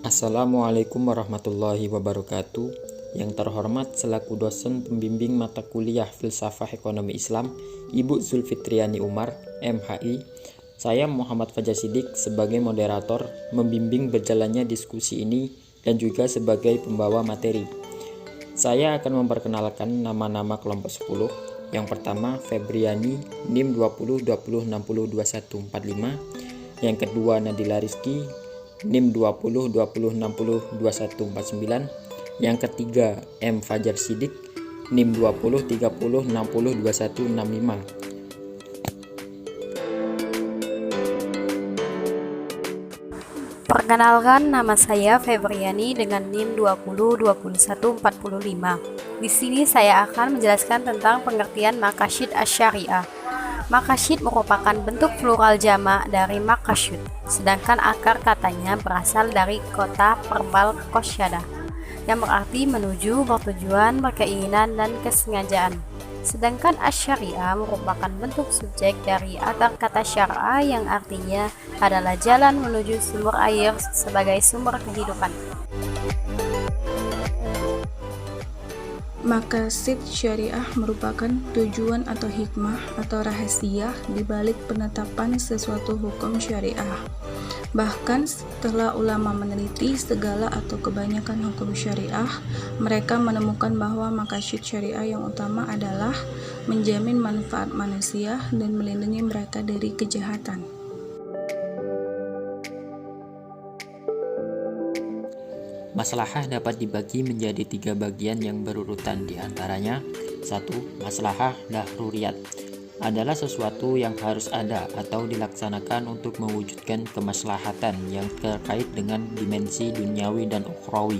Assalamualaikum warahmatullahi wabarakatuh. Yang terhormat selaku dosen pembimbing mata kuliah Filsafah Ekonomi Islam, Ibu Zulfitriani Umar, MHI, saya Muhammad Fajar Siddiq sebagai moderator membimbing berjalannya diskusi ini dan juga sebagai pembawa materi. Saya akan memperkenalkan nama-nama kelompok 10. Yang pertama Febriani, NIM 2020602145. Yang kedua Nadila Rizky, NIM 2020602149. Yang ketiga M Fajar Siddiq, NIM 2030602165. Perkenalkan, nama saya Febriani dengan NIM 202145. Di sini saya akan menjelaskan tentang pengertian maqasid asy-syariah. Maqasid merupakan bentuk plural jamak dari maqasyud, sedangkan akar katanya berasal dari kota verbal qasyada, yang berarti menuju, bertujuan, berkeinginan, dan kesengajaan. Sedangkan asy-syariah merupakan bentuk subjek dari akar kata syar'a yang artinya adalah jalan menuju sumber air sebagai sumber kehidupan. Maqasid syariah merupakan tujuan atau hikmah atau rahasia di balik penetapan sesuatu hukum syariah. Bahkan setelah ulama meneliti segala atau kebanyakan hukum syariah, mereka menemukan bahwa maqasid syariah yang utama adalah menjamin manfaat manusia dan melindungi mereka dari kejahatan. Maslahah dapat dibagi menjadi 3 bagian yang berurutan, di antaranya 1. Maslahah dahruriyat adalah sesuatu yang harus ada atau dilaksanakan untuk mewujudkan kemaslahatan yang terkait dengan dimensi duniawi dan ukhrawi.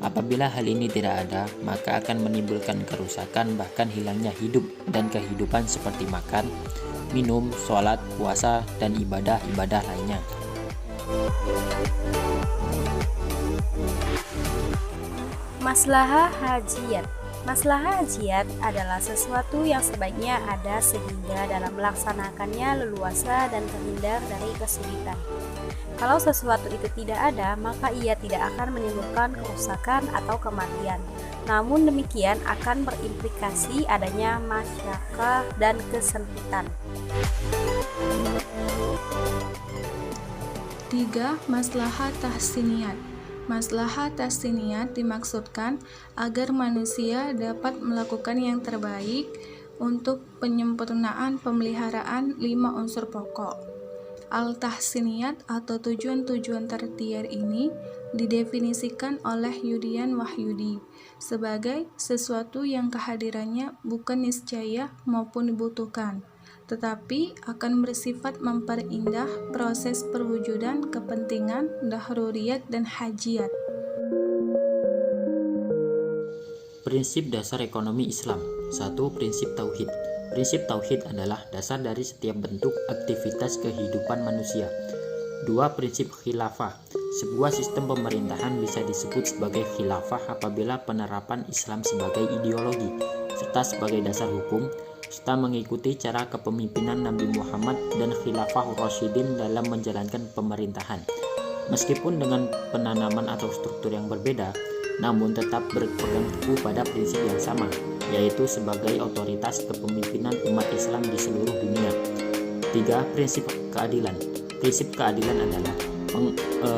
Apabila hal ini tidak ada, maka akan menimbulkan kerusakan bahkan hilangnya hidup dan kehidupan seperti makan, minum, sholat, puasa, dan ibadah-ibadah lainnya. Maslahah hajiyat. Maslahah hajiyat adalah sesuatu yang sebaiknya ada sehingga dalam melaksanakannya leluasa dan terhindar dari kesulitan. Kalau sesuatu itu tidak ada, maka ia tidak akan menimbulkan kerusakan atau kematian. Namun demikian akan berimplikasi adanya masyaqqah dan kesempitan. 3. Maslahah tahsiniyat. Maslahah tahsiniyat dimaksudkan agar manusia dapat melakukan yang terbaik untuk penyempurnaan pemeliharaan 5 unsur pokok. Al-tahsiniyat atau tujuan-tujuan tertiar ini didefinisikan oleh Yudian Wahyudi sebagai sesuatu yang kehadirannya bukan niscaya maupun dibutuhkan, tetapi akan bersifat memperindah proses perwujudan kepentingan dahruriyat dan hajiyat. Prinsip dasar ekonomi Islam. 1. Prinsip tauhid. Prinsip tauhid adalah dasar dari setiap bentuk aktivitas kehidupan manusia. 2. Prinsip khilafah. Sebuah sistem pemerintahan bisa disebut sebagai khilafah apabila penerapan Islam sebagai ideologi serta sebagai dasar hukum, serta mengikuti cara kepemimpinan Nabi Muhammad dan Khilafah Rasyidin dalam menjalankan pemerintahan. Meskipun dengan penanaman atau struktur yang berbeda, namun tetap berpegang teguh pada prinsip yang sama, yaitu sebagai otoritas kepemimpinan umat Islam di seluruh dunia. 3. Prinsip keadilan. Prinsip keadilan adalah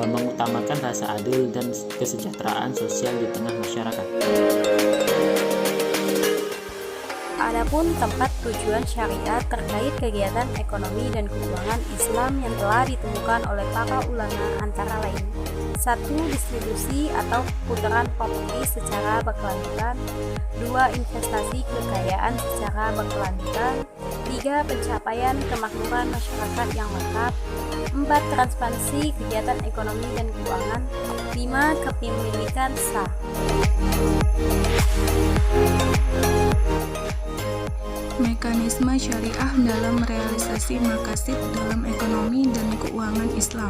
mengutamakan rasa adil dan kesejahteraan sosial di tengah masyarakat. Adapun tempat tujuan syariat terkait kegiatan ekonomi dan keuangan Islam yang telah ditemukan oleh para ulama antara lain: 1. Distribusi atau putaran properti secara berkelanjutan. 2. Investasi kekayaan secara berkelanjutan. 3. Pencapaian kemakmuran masyarakat yang lengkap. 4. Transparansi kegiatan ekonomi dan keuangan. 5. Kepemilikan sah. Mekanisme syariah dalam realisasi maqasid dalam ekonomi dan keuangan Islam.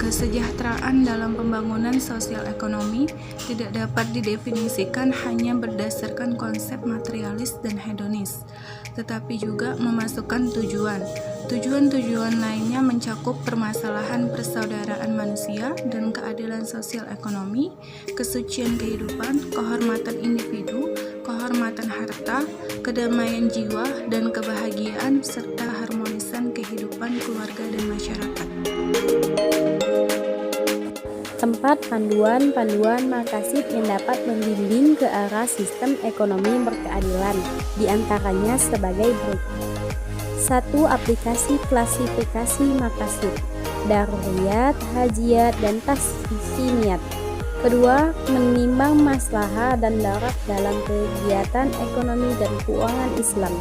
Kesejahteraan dalam pembangunan sosial ekonomi tidak dapat didefinisikan hanya berdasarkan konsep materialis dan hedonis, tetapi juga memasukkan tujuan, Tujuan-tujuan lainnya mencakup permasalahan persaudaraan manusia dan keadilan sosial ekonomi, kesucian kehidupan, kehormatan individu, kehormatan harta, kedamaian jiwa, dan kebahagiaan, serta harmonisan kehidupan keluarga dan masyarakat. Tempat panduan-panduan maqasid yang dapat membimbing ke arah sistem ekonomi berkeadilan, diantaranya sebagai berikut. 1. Aplikasi klasifikasi maqasid, daruriyat, hajiyat, dan tasfiyat. Kedua, menimbang maslahah dan darat dalam kegiatan ekonomi dan keuangan Islam.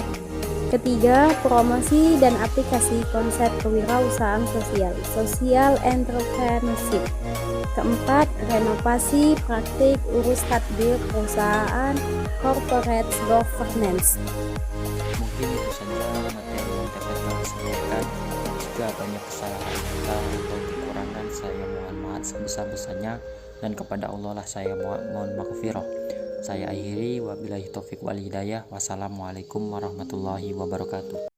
Ketiga, promosi dan aplikasi konsep kewirausahaan sosial, social entrepreneurship. Keempat, renovasi praktik urus tadbir perusahaan, corporate governance. Mungkin itu saja materi yang dapat kami sampaikan. Jika banyak kesalahan kata atau kekurangan, saya mohon maaf sebesar-besarnya, dan kepada Allah lah saya mohon maghfirah. Saya akhiri, wabillahi taufik wal hidayah. Wassalamualaikum warahmatullahi wabarakatuh.